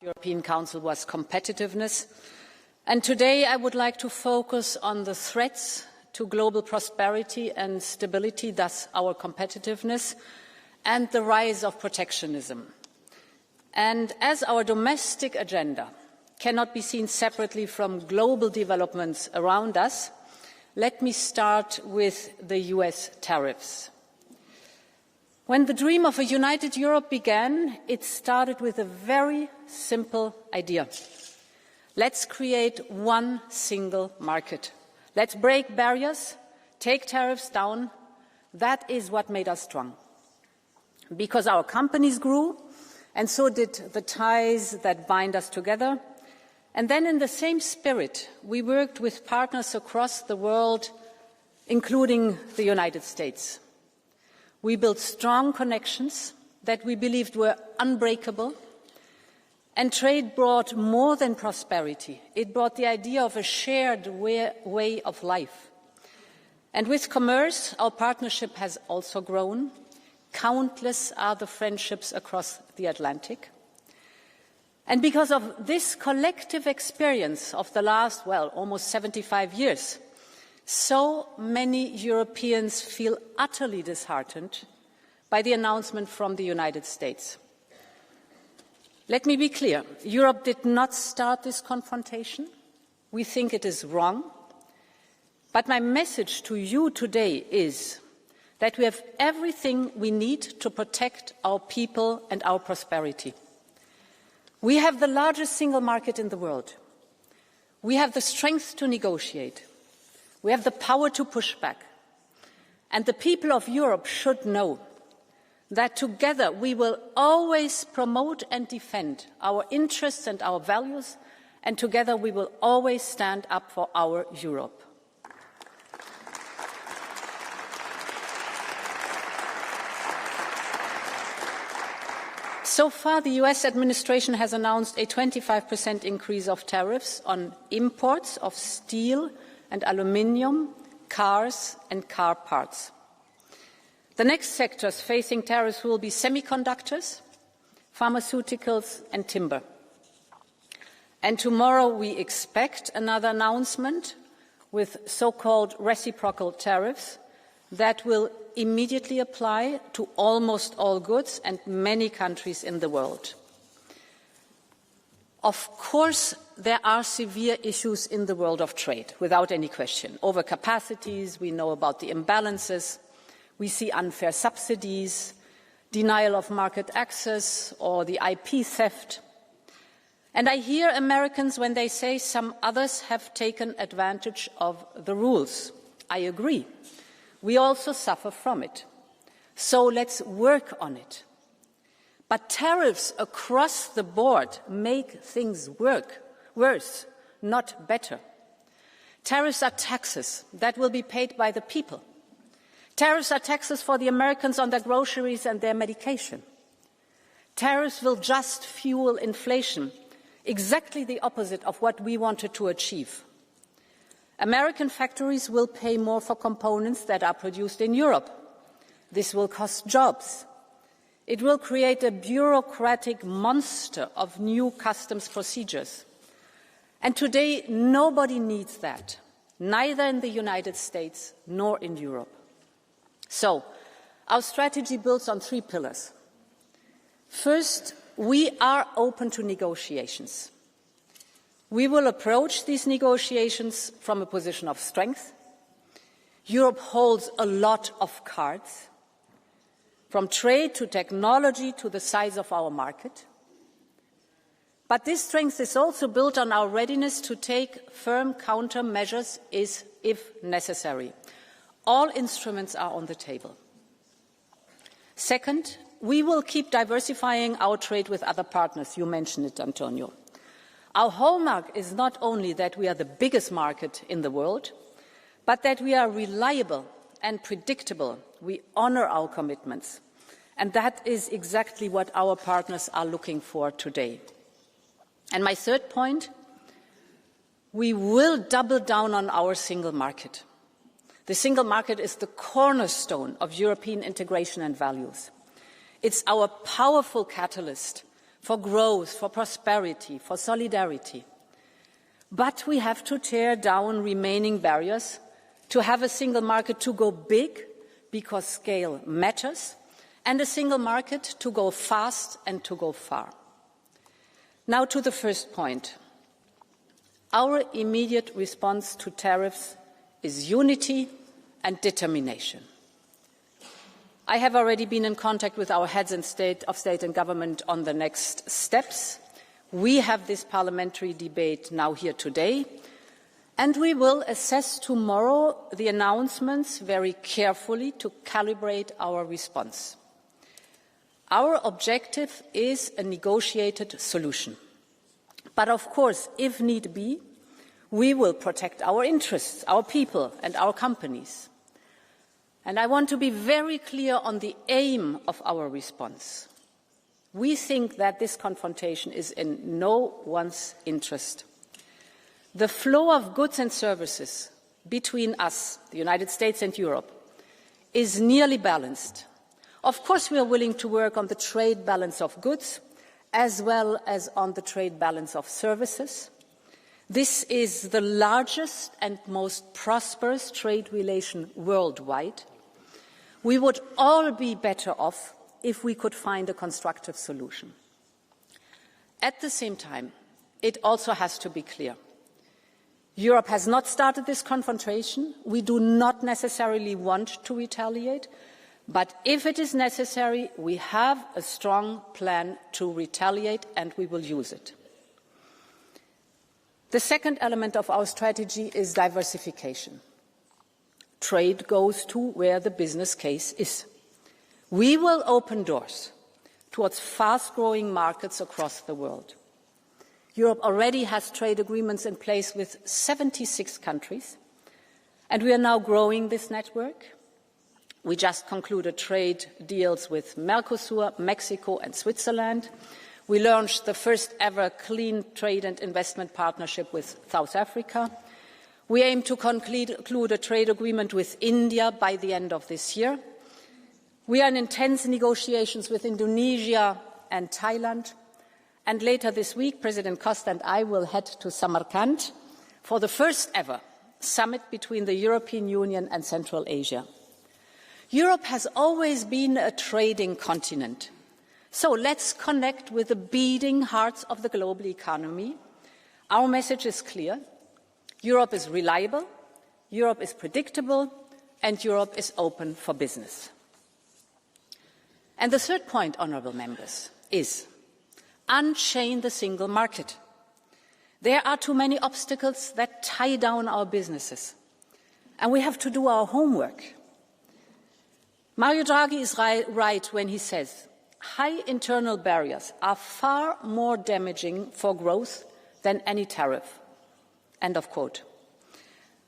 European Council was competitiveness. And today I would like to focus on the threats to global prosperity and stability, thus our competitiveness, and the rise of protectionism. And as our domestic agenda cannot be seen separately from global developments around us, let me start with the US tariffs. When the dream of a united Europe began, it started with a very simple idea. Let's create one single market. Let's break barriers, take tariffs down. That is what made us strong. Because our companies grew, and so did the ties that bind us together. And then in the same spirit, we worked with partners across the world, including the United States. We built strong connections that we believed were unbreakable. And trade brought more than prosperity. It brought the idea of a shared way of life. And with commerce, our partnership has also grown. Countless are the friendships across the Atlantic. And because of this collective experience of the last, almost 75 years, so many Europeans feel utterly disheartened by the announcement from the United States. Let me be clear, Europe did not start this confrontation. We think it is wrong. But my message to you today is that we have everything we need to protect our people and our prosperity. We have the largest single market in the world. We have the strength to negotiate. We have the power to push back. And the people of Europe should know that together we will always promote and defend our interests and our values, and together we will always stand up for our Europe. So far, the US administration has announced a 25% increase of tariffs on imports of steel and aluminium, cars and car parts. The next sectors facing tariffs will be semiconductors, pharmaceuticals and timber. And tomorrow we expect another announcement with so-called reciprocal tariffs that will immediately apply to almost all goods and many countries in the world. Of course, there are severe issues in the world of trade, without any question. Overcapacities, we know about the imbalances. We see unfair subsidies, denial of market access, or the IP theft. And I hear Americans when they say some others have taken advantage of the rules. I agree. We also suffer from it. So let's work on it. But tariffs across the board make things worse, not better. Tariffs are taxes that will be paid by the people. Tariffs are taxes for the Americans on their groceries and their medication. Tariffs will just fuel inflation, exactly the opposite of what we wanted to achieve. American factories will pay more for components that are produced in Europe. This will cost jobs. It will create a bureaucratic monster of new customs procedures. And today, nobody needs that, neither in the United States nor in Europe. So, our strategy builds on 3 pillars. First, we are open to negotiations. We will approach these negotiations from a position of strength. Europe holds a lot of cards, from trade to technology to the size of our market. But this strength is also built on our readiness to take firm countermeasures if necessary. All instruments are on the table. Second, we will keep diversifying our trade with other partners. You mentioned it, Antonio. Our hallmark is not only that we are the biggest market in the world, but that we are reliable and predictable. We honor our commitments. And that is exactly what our partners are looking for today. And my third point, we will double down on our single market. The single market is the cornerstone of European integration and values. It's our powerful catalyst for growth, for prosperity, for solidarity. But we have to tear down remaining barriers to have a single market to go big, because scale matters, and a single market to go fast and to go far. Now to the first point. Our immediate response to tariffs is unity and determination. I have already been in contact with our heads of state and government on the next steps. We have this parliamentary debate now here today, and we will assess tomorrow the announcements very carefully to calibrate our response. Our objective is a negotiated solution. But of course, if need be, we will protect our interests, our people and our companies. And I want to be very clear on the aim of our response. We think that this confrontation is in no one's interest. The flow of goods and services between us, the United States and Europe, is nearly balanced. Of course, we are willing to work on the trade balance of goods as well as on the trade balance of services. This is the largest and most prosperous trade relation worldwide. We would all be better off if we could find a constructive solution. At the same time, it also has to be clear. Europe has not started this confrontation. We do not necessarily want to retaliate. But if it is necessary, we have a strong plan to retaliate, and we will use it. The second element of our strategy is diversification. Trade goes to where the business case is. We will open doors towards fast-growing markets across the world. Europe already has trade agreements in place with 76 countries, and we are now growing this network. We just concluded trade deals with Mercosur, Mexico and Switzerland. We launched the first ever clean trade and investment partnership with South Africa. We aim to conclude a trade agreement with India by the end of this year. We are in intense negotiations with Indonesia and Thailand. And later this week, President Costa and I will head to Samarkand for the first ever summit between the European Union and Central Asia. Europe has always been a trading continent. So let's connect with the beating hearts of the global economy. Our message is clear. Europe is reliable, Europe is predictable, and Europe is open for business. And the third point, honourable members, is unchain the single market. There are too many obstacles that tie down our businesses, and we have to do our homework. Mario Draghi is right when he says high internal barriers are far more damaging for growth than any tariff. End of quote.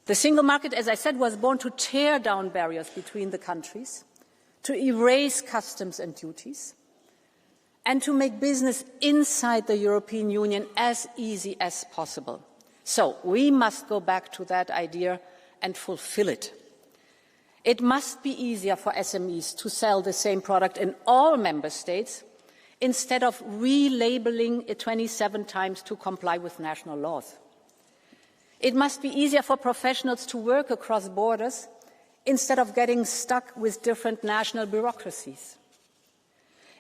The single market, as I said, was born to tear down barriers between the countries, to erase customs and duties, and to make business inside the European Union as easy as possible. So we must go back to that idea and fulfill it. It must be easier for SMEs to sell the same product in all member states instead of relabeling it 27 times to comply with national laws. It must be easier for professionals to work across borders instead of getting stuck with different national bureaucracies.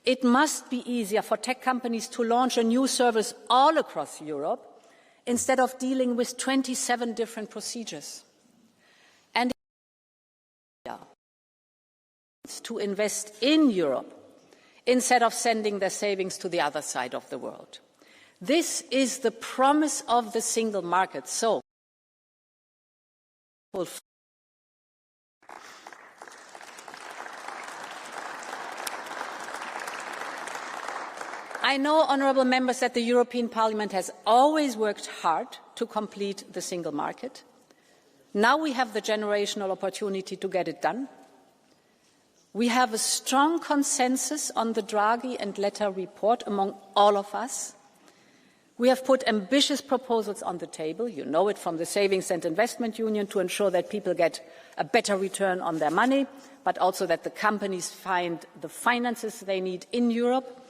It must be easier for tech companies to launch a new service all across Europe instead of dealing with 27 different procedures. And to invest in Europe instead of sending their savings to the other side of the world. This is the promise of the single market. So, I know, honourable members, that the European Parliament has always worked hard to complete the single market. Now we have the generational opportunity to get it done. We have a strong consensus on the Draghi and Letta report among all of us. We have put ambitious proposals on the table, you know it, from the Savings and Investment Union to ensure that people get a better return on their money, but also that the companies find the finances they need in Europe,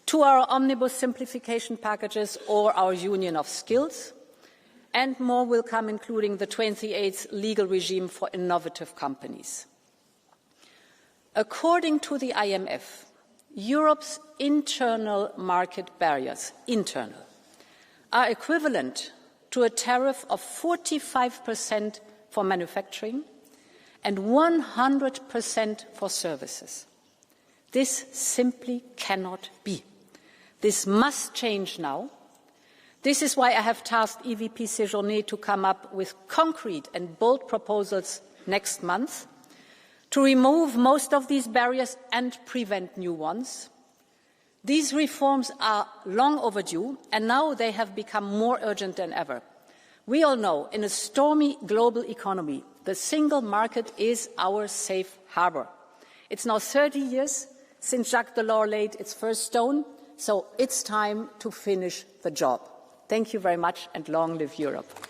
to our omnibus simplification packages or our union of skills, and more will come, including the 28th legal regime for innovative companies. According to the IMF, Europe's internal market barriers, are equivalent to a tariff of 45% for manufacturing and 100% for services. This simply cannot be. This must change now. This is why I have tasked EVP Séjourné to come up with concrete and bold proposals next month to remove most of these barriers and prevent new ones. These reforms are long overdue, and now they have become more urgent than ever. We all know, in a stormy global economy, the single market is our safe harbour. It's now 30 years since Jacques Delors laid its first stone, so it's time to finish the job. Thank you very much, and long live Europe.